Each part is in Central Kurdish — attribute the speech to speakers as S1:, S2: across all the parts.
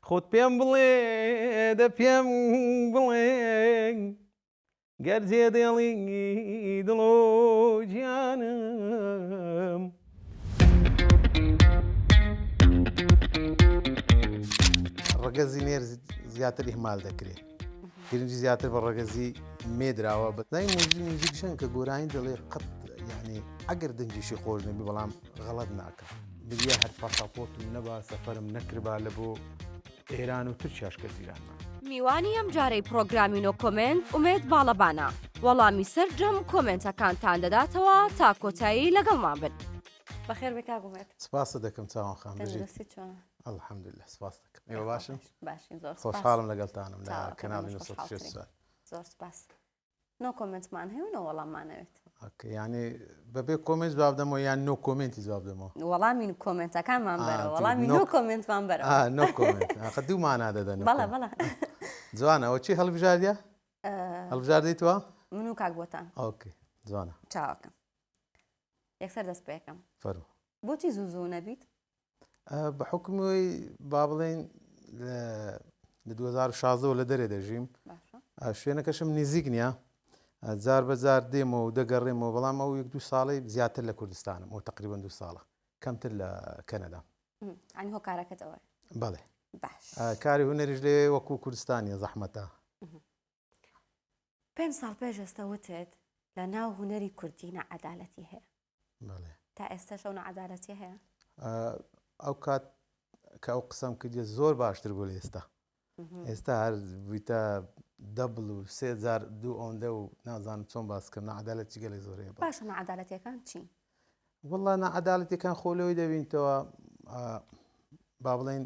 S1: خۆت پێم بڵێ دە پێم بڵێ گەرجێ دێڵی دڵ و گیانم ڕەگەزی نێر زیاتر ئیهمال دەکرێت گرنگی زیاتر بە ڕەگەزی مێدراوە بەتنای موزیکشن کە گۆرانی دەڵێ قەت یعنی ئەگەر دەنجیشی خۆش نەبی بەڵام غەڵەت ناکە بگە هەر پاساپۆرتم نەبا سەفەرم نەکربا لە بۆ ئێران و تورکیاش کە زیرانمان
S2: میوانی ئەم جارەی پرۆگرامی نۆ کۆمنت ئومێد باڵەبانە وەڵامی سەرجەم کۆمنتەکانتان دەداتەوە تا کۆتایی لەگەڵمان بن.
S3: بەخێر بێ کاگومێت
S1: سپاسە دەکەم چاوان خام
S3: تەندروستی چۆنە؟
S1: الحەمدولله سپاس دەکەم ئێوە باشن؟
S3: باشین زۆر سپاس.
S1: خۆشحاڵم لەگەڵتانم لە کەناڵی 960
S3: زۆر سپاس. نۆ کۆمنتمان هەیە و نۆ وەڵاممانەوێت.
S1: ینی بەبێ کۆمنت جواب دەمەوە یان نۆ کۆمنتی جواب دەمەوە
S3: وەڵامی کۆمنتەکانمان بەرەوە وەڵامی نۆ کۆمنتمان بەرەوە
S1: نۆ کۆمنت دوو مانا دەدەن
S3: بەڵە بەڵە
S1: جوانە ئەوە چی هەڵبژاردە؟ هەڵبژاردەیتوە؟
S3: من و کاک بۆتان
S1: ئۆکێ جوانە
S3: چاوەکەم یەکسەر دەست پێەکەم
S1: فەرموو
S3: بۆچی زوو زوو نەبیت؟
S1: بە حکمەوەی با بڵێن لە 2016 لە دەرێ دەژیم شوێنەکەشم نزیک نییە جار بەجار دێمەوە و دەگەڕێمەوە بەڵام ئەو 1-2 ساڵی زیاتر لە کوردستانم ئەو تقریبا 2 ساڵە کەمتر لە کەنەدا
S3: ئەنی هۆ کارەکەت ئەوە
S1: بەڵێ
S3: باش
S1: کاری هونەریش لێ وەکو کوردستانیە زەحمەتە
S3: 5 ساڵ پێش ئێستا وتێت لە ناو هونەری کوردی نەعەدالەتی هەیە تا ئێستاش ئەو نەعەدالەتی هەیە
S1: ئەو کات کە ئەو قسەم کردێ زۆر باشتر بوو لە ئێستا هەر بوویتە دەبڵ و 3002 ئەوەندە و نازانم چۆن باسکەم نەعەدالەتی گەلێک زۆر هەیە
S3: باشە نەعەدالەتیەکان چی؟
S1: وەڵا نەعەدالەتیەکان خۆلەوەی دەبینتەوە با بڵێن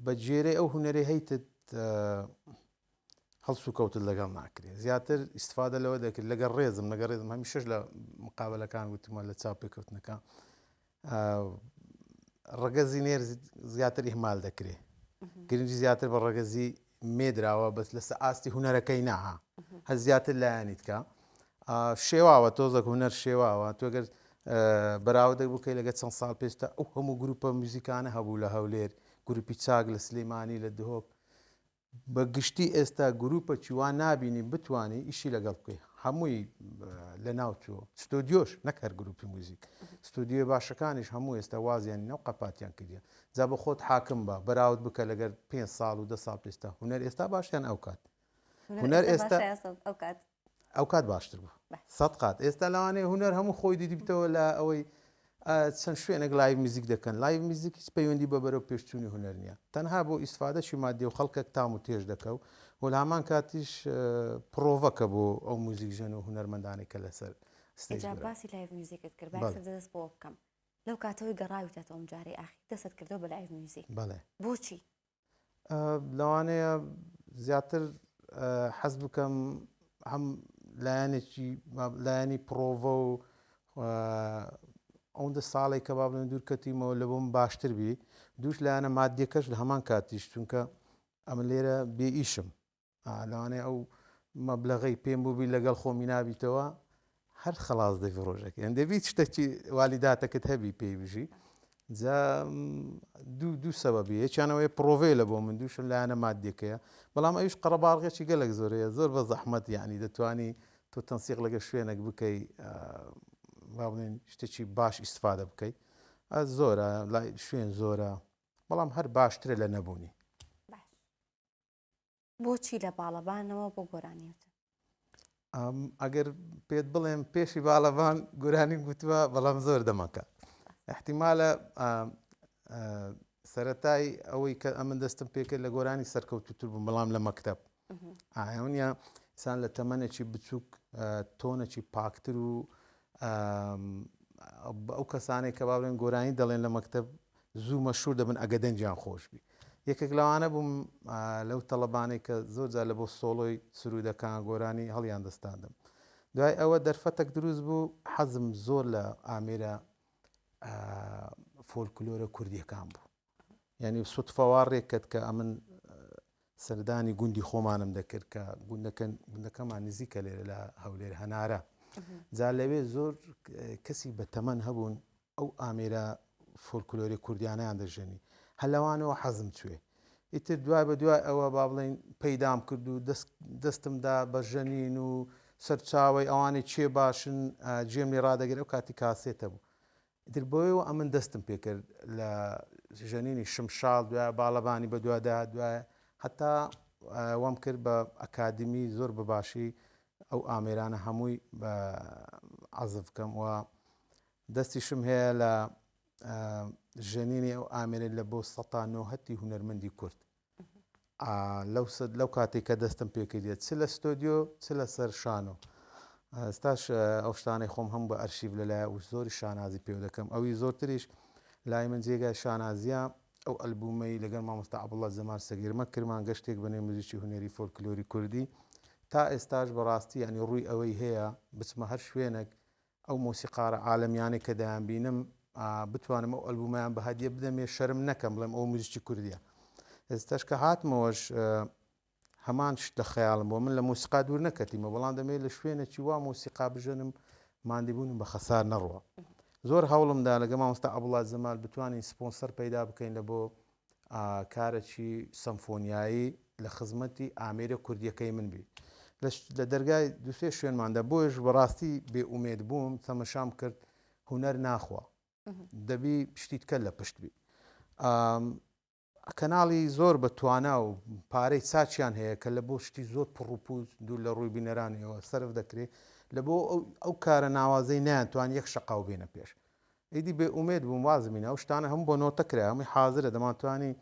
S1: بە جێرەی ئەو هونەرەی هەیتت هەڵس و کەوتت لەگەڵ ناکرێت زیاتر ئیسفادە لەوە دەکرد لەگەڵ ڕێزم هەمیشەش لە مقابلەکان وتمە لە چاپێککەوتنەکە ڕەگەزی نێر زیاتر ئیهمال دەکرێت گرنگی زیاتر بە ڕەگەزی مێدراوە بەس لەسە ئاستی هونەرەکەی ناها هەر زیاتر لایەنیت کە شێواوە تۆزەک هونەر شێواوە تۆگەر بەراودەک بکەی لەگە چەند ساڵ پێشتا ئەو هەموو گروپە موزیکانە هەبوو لە هەولێر گروپی چاک لە سلێمانی لە دهۆک بە گشتی ئێستا گروپە چیوان نابینی بتانی ئیشی لەگەڵ بکەی هەمووی لە ناوچوە ستۆدیۆش نەک هەر گروپی موزیک ستۆدیۆ باشەکانیش هەموو ئێستا وازیان نەو قەپاتیان کردیان جا بە خۆت حاکم بە بەراود بکە لەگەر 5 ساڵ و 10 ساڵ پێستا هونەر ئێستا باشیان ئەو کات هونەر ئێستا ئەو کات باشتر بوو 100 قات ئێستا لەوانەیە هونەر هەموو خۆی دیدیبتەوە لە ئەوەی چەند شوێنێک لایڤ میزیک دەکەن لایڤ میزیک هیچ پەیوەندی بە بەرەو پێشچوونی هونەر نییە تەنها بۆ ئیسفادەشی مادی و خەڵکێک تام و تێژ دەکە و لە هەمان کاتیش پرۆڤەکە بۆ ئەو موزیکژن و هونەرمەندانی کە لەسەر
S3: باسی لایڤ میوزیکت کرد دەست بۆ بکەم لەو کاتەوەی گەڕاویتە ئەم جارەی ئاخی دەست کردەوە بە لایڤ میوزیک
S1: بەڵێ
S3: بۆچی
S1: لەوانەیە زیاتر حەز بکەم هەم لایەنێکی لایەنی پرۆڤە و ئەوەندە ساڵێک کە با بڵێن دوورکەتیمەوە لە بۆم باشتر بی دووش لایەنە مادیەکەش لە هەمان کاتیش چونکە ئەمە لێرە بێ ئیشم لەوانەیە ئەو مەبلەغەی پێم بووبی لەگەڵ خۆمی نابیتەوە هەر خلاص دەبی ڕۆژێکی ئەن دەبیت شتێکی والیداتەکەت هەبی پێی بژی جا دوو سەبەبی یەکیانەوەی پرۆڤێ لە بۆ من دووشم لایەنە مادیەکەیە بەڵام ئەویش قەرەباڵغێکی گەلێک زۆرەیە زۆر بە زەحمەت یعنی دەتوانی تۆ تەنسیق لەگە شوێنێک بکەی با بڵێن شتێکی باش ئیسفادە بکەیت زۆرە لای شوێن زۆرە بەڵام هەر باشترە لە نەبوونی
S3: بۆچی لە باڵەبانەوە بۆ گۆرانیوتە
S1: ئەگەر پێت بڵێم پێشی باڵەبان گۆرانی گوتووە بەڵام زۆر دەمەکە احتیمالە سەرەتای ئەوەی کە ئەمن دەستم پێکرد لە گۆرانی سەرکەوتوتر بووم بەڵام لە مەکتەب ئاونە سان لە تەمەنێکی بچووک تۆنێکی پاکتر و ئەو کەسانێک کە با بڵێن گۆرانی دەڵێن لە مەکتەب زوو مەشهور دەبن ئەگە دەنجیان خۆش بی یەکێک لەوانە بووم لەو تەڵەبانەی کە زۆرجار لە بۆ سۆڵۆی سرودەکان گۆرانی هەڵیان دەستاندم دوای ئەوە دەرفەتێک دروست بوو حەزم زۆر لە ئامێرە فۆلکلۆرە کوردیەکان بوو یعنی سوتفەوارڕێکت کە ئەمن سەردانی گوندی خۆمانم دەکرد کە گوندەکەمان نزیکە لێرە لە هەولێر هەنارە جا لەوێ زۆر کەسی بە تەمەن هەبوون ئەو ئامێرە فۆلکلۆری کوردیانیان دەژێنی هەلەوانەوە حەزم توێ ئیتر دوای بە دوای ئەوە با بڵێن پەیدام کرد و دەستمدا بە ژەنین و سەرچاوی ئەوانی چێ باشن جێم لێ ڕادەگەر ئەو کاتی کاسێتە بوو. ئیتر بۆیەوە ئەمن دەستم پێکرد لە ژەنینی شمشاڵ دوای باڵەبانی بە دووادا دوایە هەتا وەم کرد بە ئەکادمی زۆر بەباشی ئەو ئامێرانە هەمووی بە عەزف بکەم و دەستیشم هەیە لە ژەنینی ئەو ئامێرە لە بۆ ١٩ هونەرمەندی کورد لەو کاتێک کە دەستم پێکردێت چ لە ستۆدیۆ چ لە سەر شانۆ ئێستاش ئەو شتانەی خۆم هەم بە ئەرشیڤ لەلایە و زۆری شانازی پێ دەکەم ئەوی زۆرتریش لای من جێگای شانازیە ئەو ئەلبومەی لەگەڵ مامۆستا عەبدوڵڵا زەمار سەگیرمە کردمان گەشتێک بەنێ موزیکی هونەری فۆلکلۆری کوردی تا ئێستاش بەڕاستی ینی ڕووی ئەوەی هەیە بچمە هەر شوێنێک ئەو مۆسیقارە عالەمیانەی کە دەیان بینم بتوانم ئەو ئەلبومەیان بە هەدیە بدەمێ شەرم نەکەم بڵێم ئەو موزیکی کوردیە. ئێستاش کە هاتمەوەش هەمان شت لە خەیاڵم بۆ من لە مۆسیقا دوور نەکەتیمە بەڵام دەمێت لە شوێنێکی وا مۆسیقا بژەنم ماندیبوونم بە خەسار نەڕوە. زۆر هەوڵمدا لەگە مامۆستا عەبدوڵڵا زەمال بتوانین سپۆنسەر پەیدا بکەین لە بۆ کارێکی سەمفۆنیایی لە خزمەتی ئامێرە کوردیەکەی من بی لە دەرگای دوسێ شوێنماندا بۆیش بەڕاستی بێئومێد بووم تەمەشام کرد هونەر ناخوا دەبی شتیت کە لە پشت بی. کەناڵی زۆر بە توانا و پارەی چاچیان هەیە کە لە بۆ شتی زۆر پڕوپوز دوو لە ڕووی بینەرانیەوە سەرف دەکرێت لە بۆ ئەو کارە ناوازەی نەیانتوان یەک شەقاو بێنە پێش. ئیدی بێ ئومێد بووم وازمینە ئەو شتانە هەم بۆ نۆتەکرا هەمووی حازرە دەمانتوانی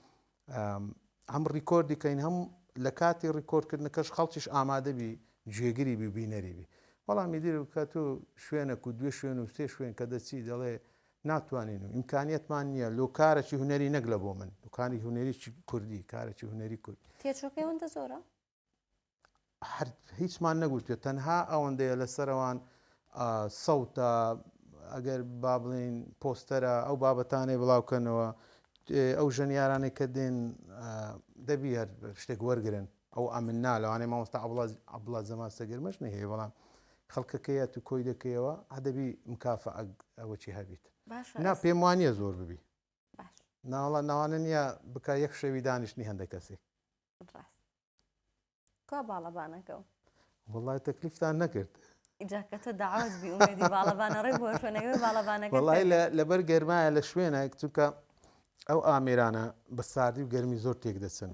S1: هەم ڕیکۆردی کەین هەم لە کاتی ڕیکۆردکردنەکەش خەڵکیش ئامادەبی گوێگری بی بینەریبی. بەڵامی دیر کە تۆ شوێنێک و دوێ شوێن و سێ شوێن کە دەچی دەڵێ ناتوانین و ئیمکانیەتمان نییە لۆ کارێکی هونەری نەک لە بۆ من دوکانی هونەریی کوردی کارێکی هونەری کورد
S3: تێچۆکەوەندە زۆرە
S1: هیچمان نەگوتێت تەنها ئەوەندەیە لەسەرەوان سەوتە ئەگەر با بڵین پۆستەرە ئەو بابەتانەی بڵاوکەنەوە ئەو ژەنیارانەی کە دێن دەبی هەر شتێک وەرگرن ئەو ئەمننا لەوانەیە مامۆستا عەبدوڵڵا زەمال سەگیرمەش نەهەیە بەڵام خەڵکەکەیە تو کۆی دەکەیەوە هەدەبی مکافە ئەوەی هەبیت نا پێم وانە زۆر ببی ناوەڵا ناوانە نییە بک یەک شەوی دانیشتنی هەندێک کەسێک
S3: کا باڵەبانەکە و
S1: وڵای تەکلیفتان نەکرد
S3: ئیجاکەتە داعوت بی ئومێدی باڵەبانە ڕێ بۆ شوێنەوەی باڵەبانەکە
S1: وڵای لەبەر گەرمایە لە شوێنێک چونکە ئەو ئامێرانە بە ساردی و گەرمی زۆر تێک دەچن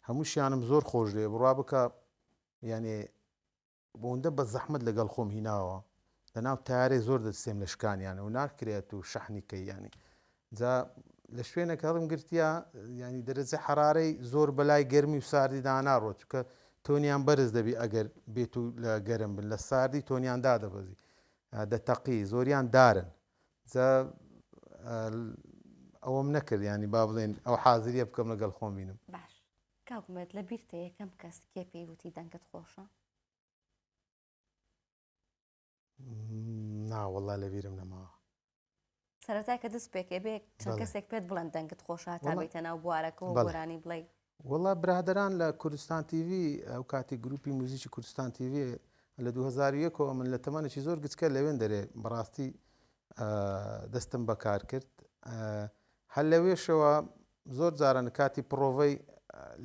S1: هەمووشیانم زۆر خۆش دێ بڕوا بکە یعنی بۆندە بە زەحمت لەگەڵ خۆم هیناوە لەناو تارێ زۆر دەستێم لە شکانیانە و ناکرێت و شەحنیکەی ینی جا لە شوێنێک هەڵم گرتیا ینی دەرەجە حرارەی زۆر بەلای گەرمی و ساردیدا ناڕۆت چکە تۆنیان بەرز دەبی ئەگەر بێت و لە گەرم بن لە ساردی تۆنیان دادەبەزی دەتەقی زۆریان دارن جا ئەوەم نەکرد ینی با بڵێن ئەو حازریە بکەم لەگەڵ خۆم بینم.
S3: باش کاکومێت لە بیرتە یەکەم کەس کێ پێی وتی دەنگت خۆشە
S1: ناوەڵا لە بیرم نەماوە
S3: سەرەتا کە دەست پێکێ بێ چەند کەسێک پێت بڵێن دەنگت خۆشە تا بێتە ناو بوارەکەەوە گۆرانی بڵێ
S1: وڵا برادران لە کوردستان تیV ئەو کاتی گروپی موزیکی کوردستان تیV لە 2001ەوە من لە تەمەنێکی زۆر گچکە لەوێن دەرێ بەڕاستی دەستم بەکار کرد هەر لەوێشەوە زۆر جاران کاتی پرۆڤەی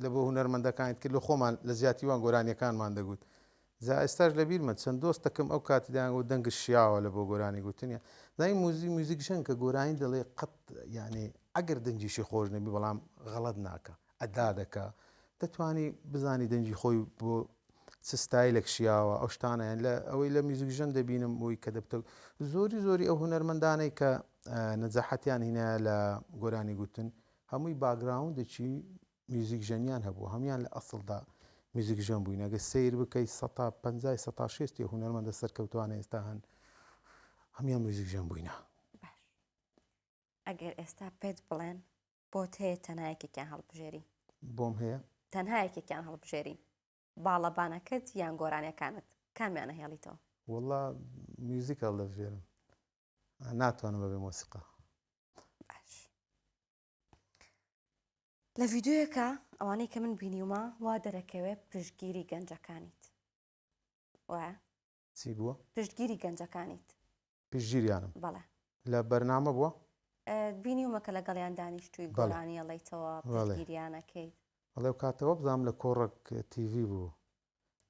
S1: لە بۆ هونەرمەندەکانیت کرد لە خۆمان لە زیاتیوان گۆرانیەکانمان دەگوت جا ئێستاش لە بیرمە چەند دۆستەکەم ئەو کاتیدایان و دەنگش شیاوە لە بۆ گۆرانی گوتنیە زای موزیکشن کە گۆرانی دەڵێ قەت یعنی ئەگەر دەنجیشی خۆش نەبی بەڵام غەڵەت ناکە ئەدا دەکە دەتوانی بزانی دەنجی خۆی بۆ چ ستایلێک شیاوە ئەو شتانەیان لە ئەوەی لە میوزیکژن دەبینم بۆی کە دەبتە زۆری ئەو هونەرمەندانەی کە نەجاحەتیان هینە لە گۆرانی گوتن هەمووی باگراوندێکی میوزیکژەنیان هەبوو هەمیان لە ئەسڵدا میوزیکژەن بووین ئەگە سیر بکەی 150 هونەرمەندە سەرکەوتوانە ئێستا هەن هەمیان میوزیکژەن بووینە.
S3: ئەگەر ئێستا پێت بڵێن بۆت هەیە تەنایەکێکیان هەڵبژێری
S1: بۆم هەیە
S3: تەنهایەکێکیان هەڵبژێری باڵەبانەکەت یان گۆرانیەکانت کامیانە هێڵیتەوە
S1: وەڵا میوزیک هەڵدەبژێرم ناتوانم بەبێ مۆسیقا.
S3: باش لە ڤیددیۆیەکە ئەوانەی کە من بینیومە وا دەرەکەوێت پشتگیری گەنجەکانیت وایە
S1: چی بووە؟
S3: پشتگیری گەنجەکانیت
S1: پشتگیریانم
S3: بەڵێ
S1: لە بەرنامە بووە؟
S3: بینیومە کە لەگەڵیان دانیشتووی گۆرانیە لەیتەوە پشتگیریانەکەیت
S1: وڵێ کاتەوە بزانام لە کۆڕک TV بوو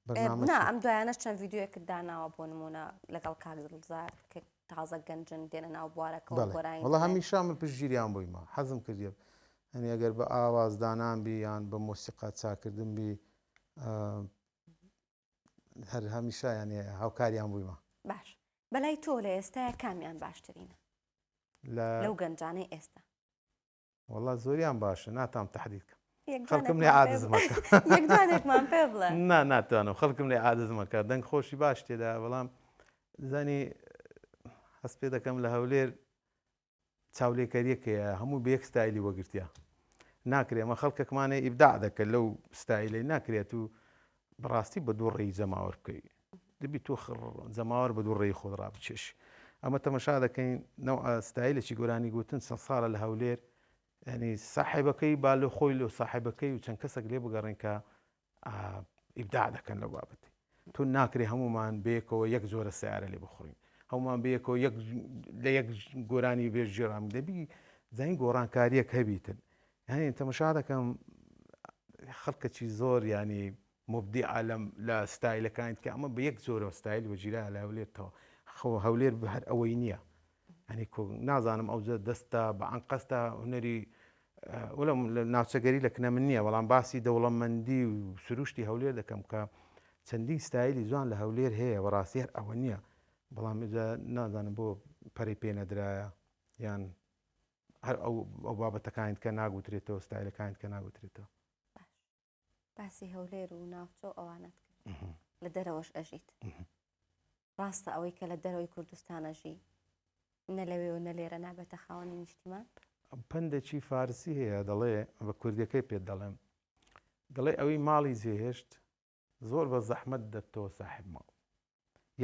S1: بەرنامە
S3: نا ئەم دوایانە چەند ڤیددیوەکت داناوە بۆ نمونە لەگەڵ کاک دڵزار کە تازە گەنجن دێنە ناو بوارەکەەوە گۆرانی
S1: وڵە هەمیشا من پشتگیریان بوویمە حەزم کردێ هەنی ئەگەر بە ئاوازدانان بی یان بە مۆسیقا چاکردن بی هەر هەمیشا یانێ هاوکاریان بوویمە.
S3: باش بەلای تۆ لە ئێستاە کامیان باشترینە لەو گەنجانەی ئێستا؟
S1: وڵا زۆریان باشە ناتام تحدیدکە
S3: خەڵکم
S1: لێ عادزمەکە
S3: یەکدانێکمان پێ بڵێ
S1: ناتوانم خەڵکم لێ عادزمەکە دەنگ خۆشی باش تێدا بەڵام زانی هەست پێ دەکەم لە هەولێر چاولێکەریەکەیە هەموو بەیەک ستایلی وەگرتیا ناکرێ ئەمە خەڵکەکمانێ ئیبداع دەکەن لەو ستایلی ناکرێت و بەڕاستی بە دوو ڕێی جەماوەڕ بکەی دەبی تۆ جەماوەڕ بە دوو ڕێی خۆت ڕابچێش ئەمە تەمەشا دەکەین نەو ستایلێکی گۆرانی گوتن چەند ساڵە لە هەولێر ینی ساحیبەکەی با لە خۆی لە ساحیبەکەی و چەند کەسێک لێ بگەڕێن کە ئیبداع دەکەن لەو بابەتی تۆ ناکرێ هەمومان بەیەکەوە یەک جۆرە سیارە لێ بخۆین هەمومان بەیەکەوە لە یەک گۆرانی بێژێڕام دەبی زین گۆڕانکاریەک هەبیتن یعنی تەمەشا دەکەم خەڵکەکی زۆر ینی مبدی عالم لە ستایلەکانی کە ئەمە بە یەک جۆرە ستایل وەجیرا لە هەولێرەوە خۆ هەولێر هەر ئەوەی نییە هەنی نازانم ئەوجە دەستە بە ئەنقەستە هوەری وەڵام لە ناوچەگەری لە کنە من نییە بەڵام باسی دەوڵەمەندی و سروشتی هەولێر دەکەم کە چەندین ستایلی جوان لە هەولێر هەیە وەڕاستی هەر ئەوە نییە بەڵام نازانم بۆ پەری پێ نەدرایە یان هەر ئەو بابەتەکانیت کە ناگوترێتەوە ستایلەکانیت کە ناگوترێتەوە.
S3: باسی هەولێر و ناوچە ئەوانت کرد لە دەرەوەش ئەژیت ڕاستە ئەوەی کە لە دەرەوەی کوردستانەژی نە لەوێ و نە لێرە نابێتە خاوەنی نیشتیمان؟
S1: پندێکی فارسی هەیە دەڵێ بە کوردەکەی پێ دەڵێم دەڵێ ئەوەی ماڵی جێهێشت زۆر بە زەحمەت دەبتەوە ساحب ماڵ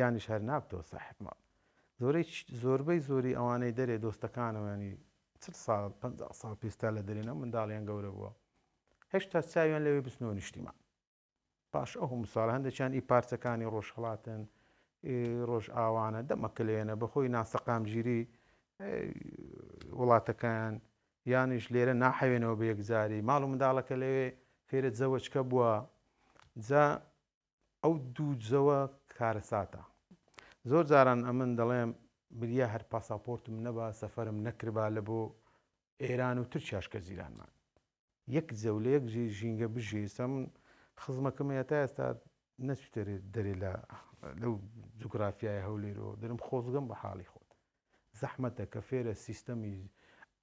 S1: یانیش هەر نابتەوە ساحب ماڵ زۆربەی زۆری ئەوانەی دەرێ دۆستەکانەوەنی 50 ساڵ پێستا لە دەرێنە منداڵیان گەورە بووە هێشتا چاویان لەوێ بستنەوە نیشتیمان باش ئەو مساڵ هەندێکیان ئی پارچەکانی ڕۆژهڵاتن ڕۆژ ئاوانە دەمەکلێنە بەخۆی ناسەقامگیری وڵاتەکان یانیش لێرە ناحەوێنەوە بە یەکجاری ماڵ و منداڵەکە لەوێ فێرە جەوەچکە بووە جا ئەو دوو جەوە کارەساتە زۆر جاران ئەمن دەڵێم بریە هەر پاساپۆرتم نەبا سەفەرم نەکربا لە بۆ ئێران و تورکیاش کە زیرانمان یەک جەولەیەک ژینگە بژێسە من خزمەکەم هەیە تا ئێستا نەچێت دەرێ لەو جوگرافیای هەولێرەوە دەرم خۆزگەم بە حاڵی خۆت زەحمەتە کە فێرە سیستەمی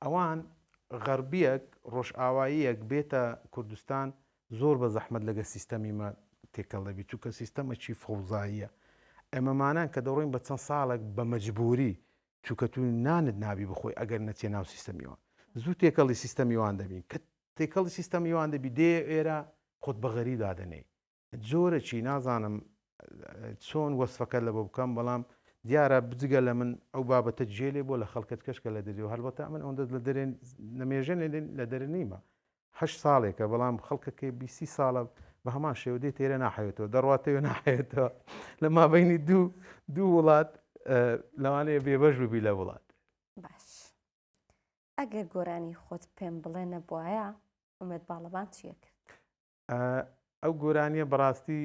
S1: ئەوان غەربیەک ڕۆژئاواییەک بێتە کوردستان زۆر بە زەحمەت لەگە سیستەمیمە تێکەڵ دەبی چونکە سیستەمەکی فەوزاییە ئێمەمانان کە دەڕۆین بە چەند ساڵێک بە مەجبوری چونکە تو نانت نابی بخۆی ئەگەر نەچێ ناو سیستەمیوان زوو تێکەڵی سیستەمیوان دەبین کە تێکەڵی سیستەمیوان دەبی دێ ئێرە خۆت بە غەری دادنێ جۆرەی نازانم چۆن وەسفەکە لە بۆ بکەم بەڵام دیارە بجگە لە من ئەو بابەتە جێلێ بۆ لە خەڵکت کەشکە لە دەریەوە هەلبەتە من ئەوەندە لە دەرێن نەمێژە لە دەرە نیمە 8 ساڵێکە بەڵام خەڵکەکەی 20 ساڵە بە هەمان شێوە دێت تێرە ناحەوێتەوە دەڕاتەوە ناحەوێتەوە لە مابینی دوو وڵات لەوانەیە بێبەش ببی لە وڵات.
S3: باش ئەگەر گۆرانی خۆت پێم بڵێ نەبووایە ئومێد باڵەبان چیە کرد؟
S1: ئەو گۆرانیە بەڕاستی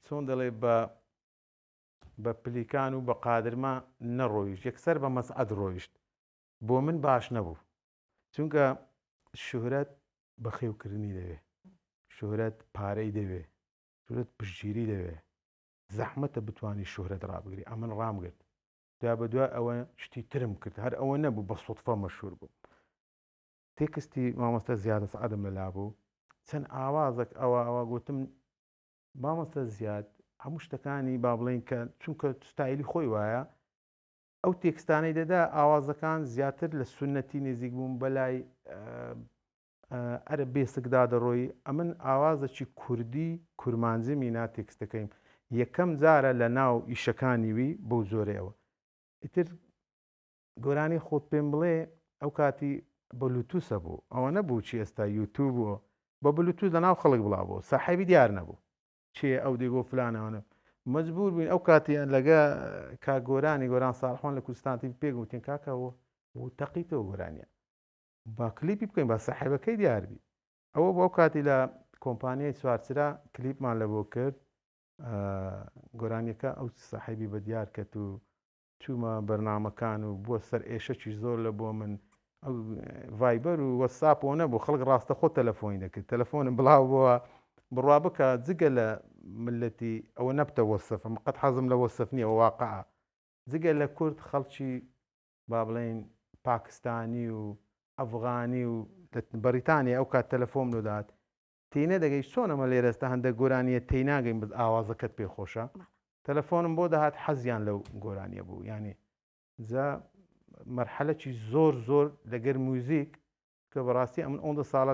S1: چۆن دەڵێ بە پلیکان و بە قادرما نەڕۆیشت یەکسەر بە مەسعەد ڕۆیشت بۆ من باش نەبوو چونکە شوهرەت بە خێوکردنی دەوێ شوهرەت پارەی دەوێ شوهرەت پشتگیری دەوێ زەحمەتە بتوانی شوهرەت ڕابگری ئەمن ڕامگرت دا بە دوای ئەوە شتی ترم کرد هەر ئەوە نەبوو بە سوتفە مەشهور بوو تێکستی مامۆستا زیادە سەعەدم لەلا بوو چەند ئاوازێک ئەوە گوتم مامۆستا زیاد هەموو شتەکانی با بڵێن کە چونکە ستایلی خۆی وایە ئەو تێکستانەی دەدا ئاوازەکان زیاتر لە سونەتی نێزیک بووم بەلای ئەرە بێسکدا دەڕۆی ئەمن ئاوازەکی کوردی کورمانجی مینا تێکستەکەیم یەکەم جارە لە ناو ئیشەکانیوی بەو زۆرەوە ئیتر گۆرانی خۆت پێم بڵێ ئەو کاتی بەلوتوسە بوو ئەوە نەبوو چی ئێستا یوتیوب بووە بە بلوتوس لە ناو خەڵک بڵاوەوە ساحەبی دیار نەبوو چێ ئەو دێگۆ فلانەوەنە مەجبور بووین ئەو کاتیان لەگە کاگۆرانی گۆران ساڵحۆن لە کوردستانی پێگوتین کاکەوە و تەقیتەوە گۆرانیە با کلیپی بکەین با ساحەبەکەی دیاربی ئەوە بۆ کاتی لە کۆمپانیای سوارچرا کلیپمان لە بۆ کرد گۆرانیەکە ئەو سەحیبی بە دیار کەت و چوومە بەرنامەکان و بووە سەر ئێشەکی زۆر لە بۆ من ئەو ڤایبەر و وەساپۆ نەبوو خەڵک ڕاستەخۆ تەلەفۆنی دەکرد تەلەفۆنم بڵاو بووە بڕوا بکە جگە لە ملەتی ئەوە نەبتە وەسەفم قەت حەزم لە وەسەف نییە واقعە جگە لە کورد خەڵکی با بڵێن پاکستانی و ئەفغانی و بەریتانیا ئەو کات تەلەفۆم دەدات تینە دەگەی چۆنەمە لێرەستە هەندێک گۆرانیە تێناگەین بە ئاوازەکەت پێخۆشە تەلەفۆنم بۆ دەهات حەزیان لەو گۆرانیە بوو ینی جا مەرحەلەکی زۆر زۆر لەگەر موزیک کە بەڕاستی ئەمن ئەوەندە ساڵە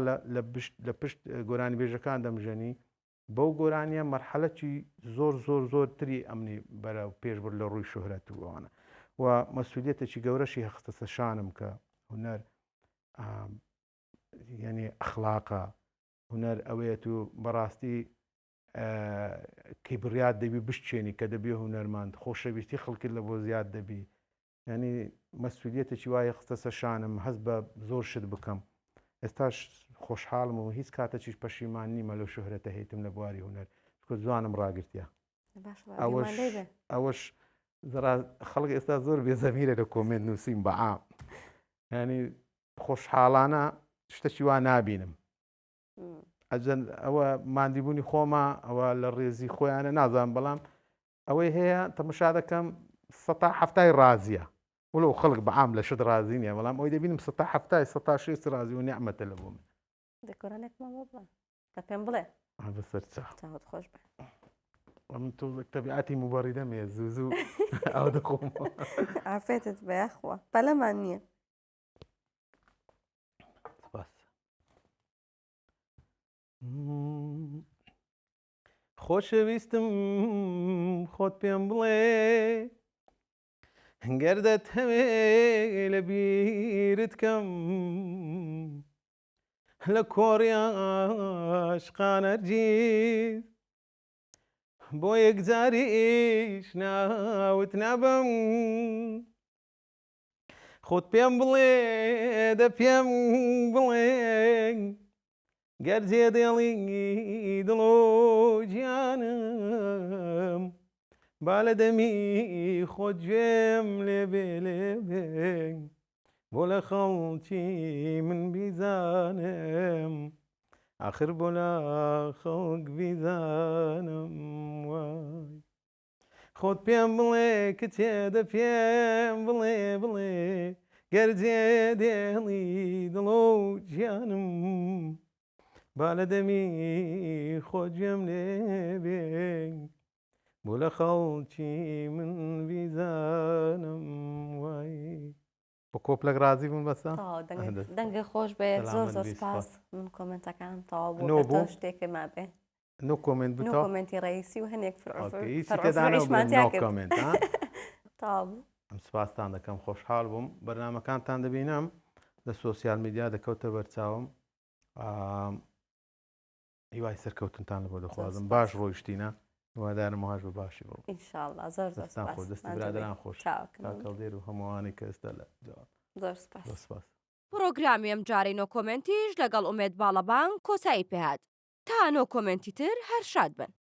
S1: لە پشت گۆرانی بێژەکان دەمژەنی بەو گۆرانیە مەرحەلەکی زۆر زۆر زۆر تری ئەمنی بەرە پێشبڕ لە ڕووی شوهرەت و ئەوانە و مەسئولیەتێکی گەورەشی هەخستە شانم کە هونەر یعنی ئەخلاقە هونەر ئەوەیەت و بەڕاستی کیبریات دەبی بشتێنی کە دەبێ هونەرماند خۆشەویستی خەڵکت لە بۆ زیاد دەبی ینی مەسئولیەتێکی وایە خستە شانم هەست بە زۆر شت بکەم ئێستاش خۆشحاڵم و هیچ کاتەکیش پەشیمان نیمە لەو شوهرەتە هێتم لە بواری هونەر کە جوانم ڕاگرتیا ئەوەش خەڵک ئێستا زۆر بێزەمیرە لە کۆمنت نووسین بەعام ینی خۆشحاڵانە شتێکی وا نابینم ئەوە مادیبوونی خۆمە ئەوە لە ڕێزی خۆیانە نازانم بەڵام ئەوەی هەیە تەمەشا دەکەم 170 ڕازیە وڵەو خەڵک بەعام لە شت ڕازی نیە بەڵام ئەوی دەبینم 170 ڕازی و نیعمەتە لە بۆ من
S3: پێم بڵێ
S1: بەسەر
S3: خۆش
S1: من تۆ تەبیعەتی موبەڕیدەمێ زوو ئەو دەخۆم
S3: ئافێتت بەیەخوا پەلەمان نییە
S1: خۆشەویستم خۆت پێم بڵێ گەردەت هەوێ لە بیرت کەم لە کۆڕیاشقانەرجیز بۆ یەکجاریش ناوت نابم خۆت پێم بڵێ دە پێم بڵێ گەرجێ دێڵی دڵ و گیانم با لە دەمی خۆت گوێم لێبێ لێبێ بۆ لە خەڵکی من بیزانم آخر بۆ لە خەڵک بیزانم وای خۆت پێم بڵێ کچێ دە پێم بڵێ بڵێ گەرجێ دێڵی دڵ و گیانم با لە دەمی خۆت گوێم لێبێ بۆ لە خەڵکی من بیزانم وای بۆ کۆپلەک ڕازی بوون بەسە
S3: دەنگە خۆش بێ زۆر زۆر سپاس من کۆمنتەکانم تەواو بوو شتێکە ما بێ
S1: نۆ کۆمنت بتەوە
S3: کۆمنتی ڕئیسی و هەنێک
S1: تابوو ئەم سپاسان دەکەم خۆشحاڵ بووم بەرنامەکانتان دەبینم لە سۆسیال میدیا دەکەوتە بەرچاوم هیوای سەرکەوتنتان لە بۆ دەخوازم باش ڕۆیشتینە هیوادارم وهاش بە باشی بڕۆ
S3: ئینشاءڵڵا زۆر زۆر
S1: خۆش دەستی برادران خۆش کاکەڵدێر و هەمووانی کە ئێستا لە
S3: زۆر سپاس
S2: پرۆگرامی ئەم جارەی نۆ کۆمنتیش لەگەڵ ئومێد باڵەبان کۆتایی پێهات تا نۆ کۆمنتی تر هەر شاد بن.